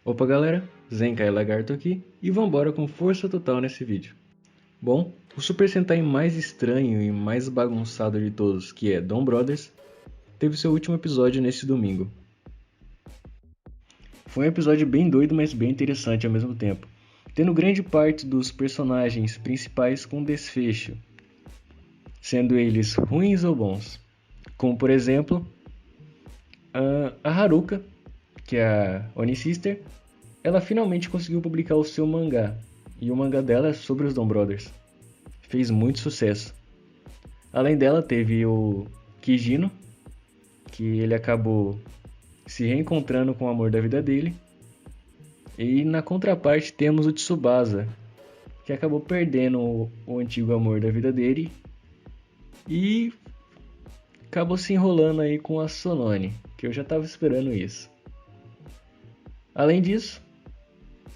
Opa galera, Zenkai Lagarto aqui e vambora com força total nesse vídeo. Bom, o Super Sentai mais estranho e mais bagunçado de todos, que é Dom Brothers, teve seu último episódio neste domingo. Foi um episódio bem doido, mas bem interessante ao mesmo tempo, tendo grande parte dos personagens principais com desfecho, sendo eles ruins ou bons, como por exemplo, a Haruka, que é a Oni Sister. Ela finalmente conseguiu publicar o seu mangá, e o mangá dela é sobre os Dom Brothers. Fez muito sucesso. Além dela, teve o Kijino, que ele acabou se reencontrando com o amor da vida dele. E na contraparte temos o Tsubasa, que acabou perdendo o antigo amor da vida dele e acabou se enrolando aí com a Sonone, que eu já estava esperando isso. Além disso,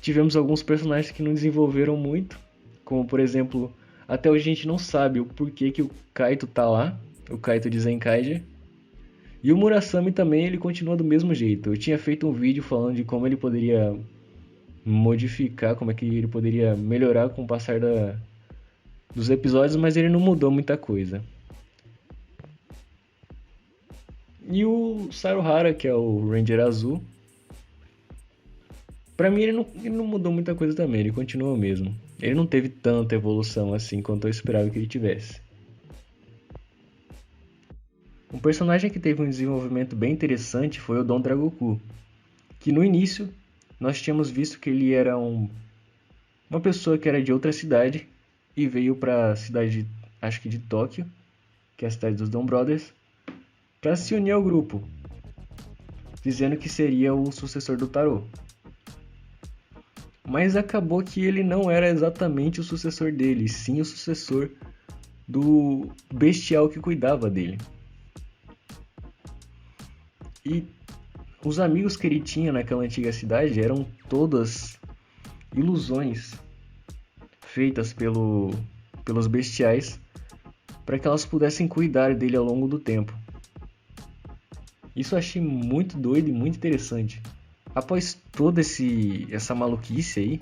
tivemos alguns personagens que não desenvolveram muito, como por exemplo, até hoje a gente não sabe o porquê que o Kaito tá lá, o Kaito de Zenkaiger. E o Murasame também, ele continua do mesmo jeito. Eu tinha feito um vídeo falando de como ele poderia modificar, como é que ele poderia melhorar com o passar dos episódios, mas ele não mudou muita coisa. E o Saruhara, que é o Ranger Azul, pra mim ele não mudou muita coisa também, ele continua o mesmo. Ele não teve tanta evolução assim quanto eu esperava que ele tivesse. Um personagem que teve um desenvolvimento bem interessante foi o Dom Dragoku, que no início nós tínhamos visto que ele era uma pessoa que era de outra cidade e veio para a cidade, acho que de Tóquio, que é a cidade dos Dom Brothers, para se unir ao grupo, dizendo que seria o sucessor do Tarô. Mas acabou que ele não era exatamente o sucessor dele, sim o sucessor do bestial que cuidava dele. E os amigos que ele tinha naquela antiga cidade eram todas ilusões feitas pelos bestiais para que elas pudessem cuidar dele ao longo do tempo. Isso eu achei muito doido e muito interessante. Após toda essa maluquice aí,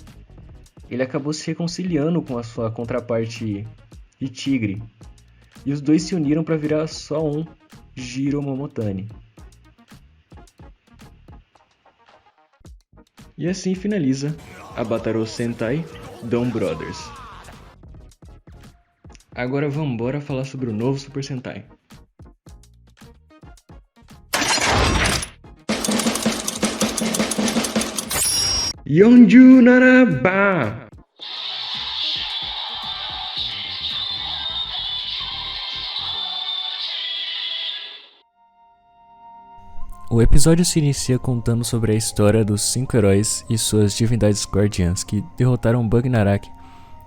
ele acabou se reconciliando com a sua contraparte de tigre. E os dois se uniram para virar só um Jiro Momotani. E assim finaliza a Batarow Sentai Dom Brothers. Agora vambora falar sobre o novo Super Sentai. Yonju Naraba! O episódio se inicia contando sobre a história dos 5 heróis e suas divindades guardiãs que derrotaram Bugnarak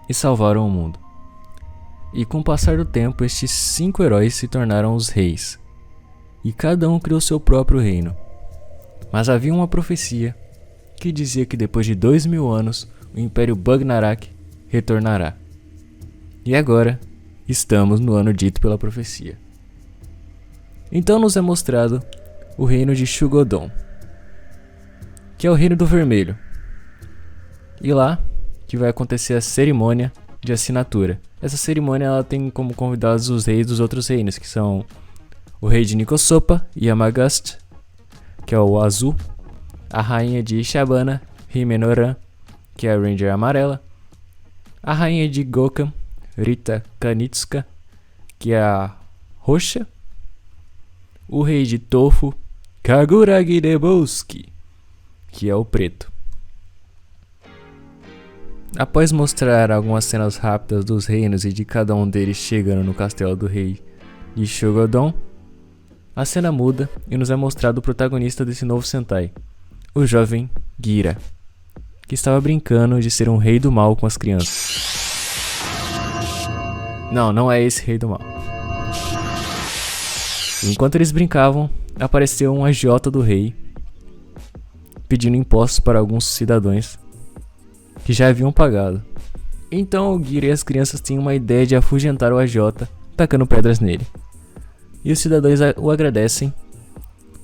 e salvaram o mundo. E com o passar do tempo, estes 5 heróis se tornaram os reis. E cada um criou seu próprio reino. Mas havia uma profecia que dizia que depois de 2000 anos, o Império Bugnarak retornará. E agora, estamos no ano dito pela profecia. Então nos é mostrado o reino de Shugodon, que é o reino do vermelho. E lá que vai acontecer a cerimônia de assinatura. Essa cerimônia ela tem como convidados os reis dos outros reinos, que são o rei de Nikosopa, Yamagast, que é o azul, a rainha de Ishabana, Himenoran, que é a Ranger amarela, a rainha de Gokam, Rita Kanitsuka, que é a roxa, o rei de Tofu, Kaguragi Debouski, que é o preto. Após mostrar algumas cenas rápidas dos reinos e de cada um deles chegando no castelo do rei de Shugodon, a cena muda e nos é mostrado o protagonista desse novo Sentai, o jovem Gira, que estava brincando de ser um rei do mal com as crianças. Não é esse rei do mal. Enquanto eles brincavam, apareceu um agiota do rei, pedindo impostos para alguns cidadãos que já haviam pagado. Então o Gira e as crianças tinham uma ideia de afugentar o agiota, tacando pedras nele. E os cidadãos o agradecem,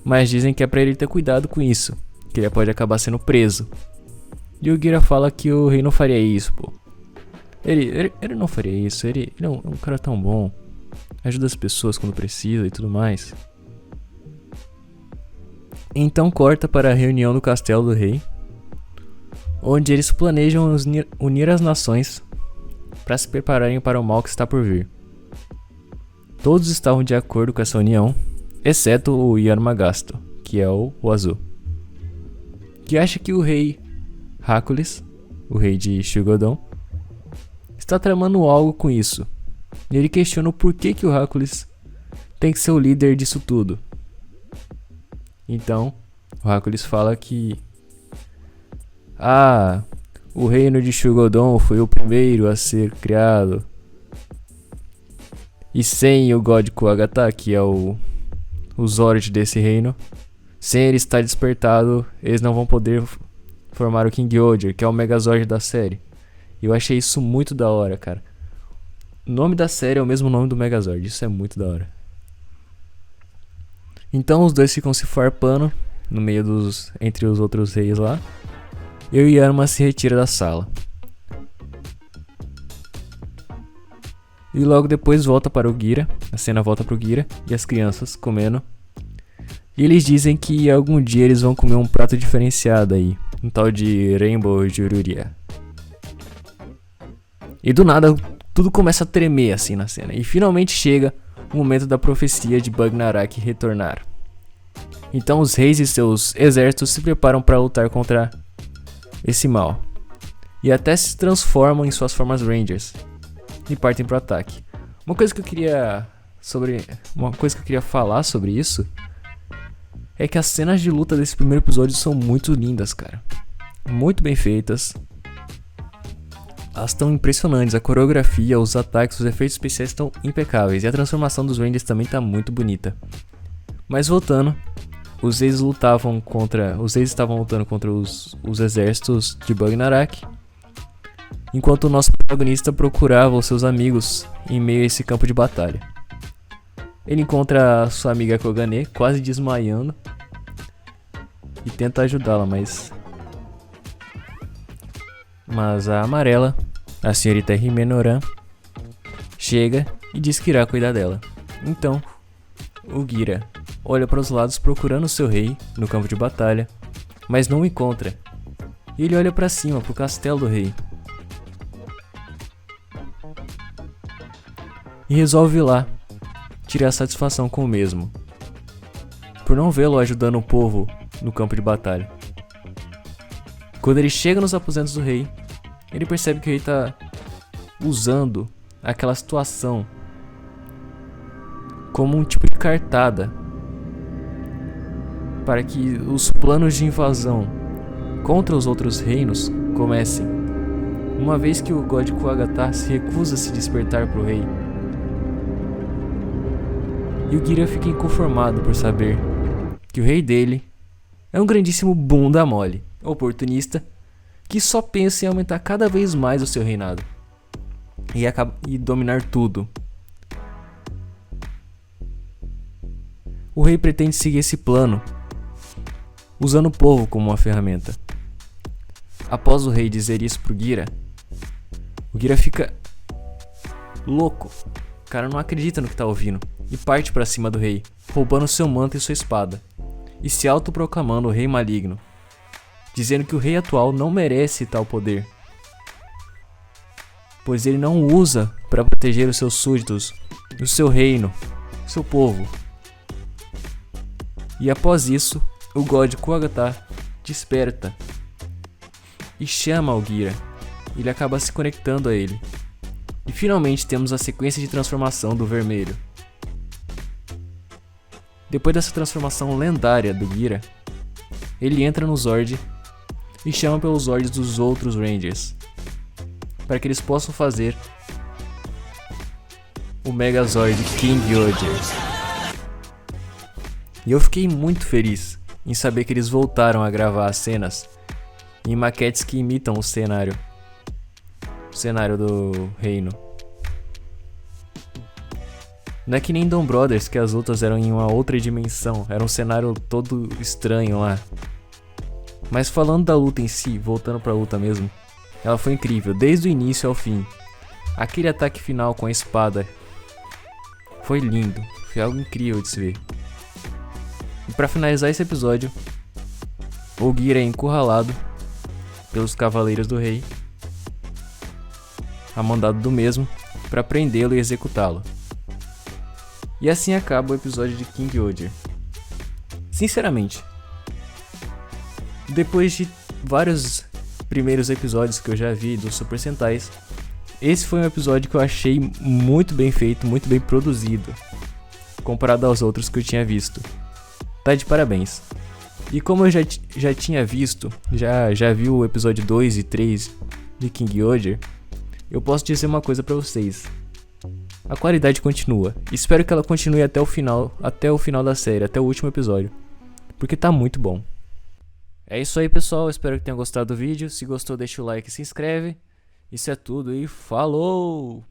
mas dizem que é para ele ter cuidado com isso, que ele pode acabar sendo preso E o Gira fala que o rei não faria isso, pô. Ele não faria isso, ele é um cara tão bom. Ajuda as pessoas quando precisa e tudo mais. Então corta para a reunião do castelo do rei, onde eles planejam unir as nações para se prepararem para o mal que está por vir. Todos estavam de acordo com essa união, exceto o Yarmagasto, que é o azul, que acha que o rei Hercules, o rei de Shugodon, está tramando algo com isso. E ele questiona o porquê que o Hercules tem que ser o líder disso tudo. Então, o Hercules fala que o reino de Shugodon foi o primeiro a ser criado. E sem o God Kuwagata, que é o Zord desse reino, sem ele estar despertado, eles não vão poder formar o King Oger, que é o Megazord da série. E eu achei isso muito da hora, cara. O nome da série é o mesmo nome do Megazord, isso é muito da hora. Então os dois ficam se farpando no meio entre os outros reis lá. E o Yanma se retira da sala. E logo depois volta para o Gira. A cena volta para o Gira e as crianças comendo. E eles dizem que algum dia eles vão comer um prato diferenciado aí. Um tal de Rainbow Jururia. E do nada tudo começa a tremer assim na cena. E finalmente chega o momento da profecia de Bagnarak retornar. Então os reis e seus exércitos se preparam para lutar contra esse mal. E até se transformam em suas formas Rangers. E partem para o ataque. Uma coisa que eu queria falar sobre isso é que as cenas de luta desse primeiro episódio são muito lindas, cara. Muito bem feitas. Elas estão impressionantes, a coreografia, os ataques, os efeitos especiais estão impecáveis. E a transformação dos Rangers também está muito bonita. Mas voltando, os reis estavam lutando contra os exércitos de Bagnarak, enquanto o nosso protagonista procurava os seus amigos em meio a esse campo de batalha. Ele encontra a sua amiga Kogane quase desmaiando e tenta ajudá-la, mas a amarela, a senhorita Himenoran, chega e diz que irá cuidar dela. Então, o Gira olha para os lados procurando seu rei no campo de batalha, mas não o encontra. E ele olha para cima, pro castelo do rei. E resolve ir lá tirar satisfação com o mesmo, por não vê-lo ajudando o povo no campo de batalha. Quando ele chega nos aposentos do rei, ele percebe que o rei está usando aquela situação como um tipo de cartada para que os planos de invasão contra os outros reinos comecem, uma vez que o God Kuwagata se recusa a se despertar para o rei. E o Gira fica inconformado por saber que o rei dele é um grandíssimo bunda mole, oportunista, que só pensa em aumentar cada vez mais o seu reinado e dominar tudo. O rei pretende seguir esse plano, usando o povo como uma ferramenta. Após o rei dizer isso pro Gira, o Gira fica louco. O cara não acredita no que tá ouvindo e parte pra cima do rei, roubando seu manto e sua espada, e se autoproclamando o rei maligno, dizendo que o rei atual não merece tal poder, pois ele não o usa para proteger os seus súditos, o seu reino, seu povo. E após isso, o God Kuwagata desperta e chama o Gira. Ele acaba se conectando a ele. E finalmente temos a sequência de transformação do vermelho. Depois dessa transformação lendária do Gira, ele entra no Zord e chama pelos Zords dos outros Rangers, para que eles possam fazer o Megazord King Oger. E eu fiquei muito feliz em saber que eles voltaram a gravar as cenas em maquetes que imitam o cenário do reino. Não é que nem Dom Brothers, que as lutas eram em uma outra dimensão, era um cenário todo estranho lá. Mas falando da luta em si, voltando pra luta mesmo, ela foi incrível, desde o início ao fim. Aquele ataque final com a espada foi lindo, foi algo incrível de se ver. E pra finalizar esse episódio, Ogier é encurralado pelos Cavaleiros do Rei, a mandado do mesmo, para prendê-lo e executá-lo. E assim acaba o episódio de King Ogier. Sinceramente, depois de vários primeiros episódios que eu já vi dos Super Sentais, esse foi um episódio que eu achei muito bem feito, muito bem produzido, comparado aos outros que eu tinha visto. Tá de parabéns. E como eu já tinha visto, já vi o episódio 2 e 3 de King Ogier, eu posso dizer uma coisa pra vocês. A qualidade continua. Espero que ela continue até o final da série, até o último episódio, porque tá muito bom. É isso aí, pessoal, espero que tenham gostado do vídeo. Se gostou, deixa o like e se inscreve. Isso é tudo e falou!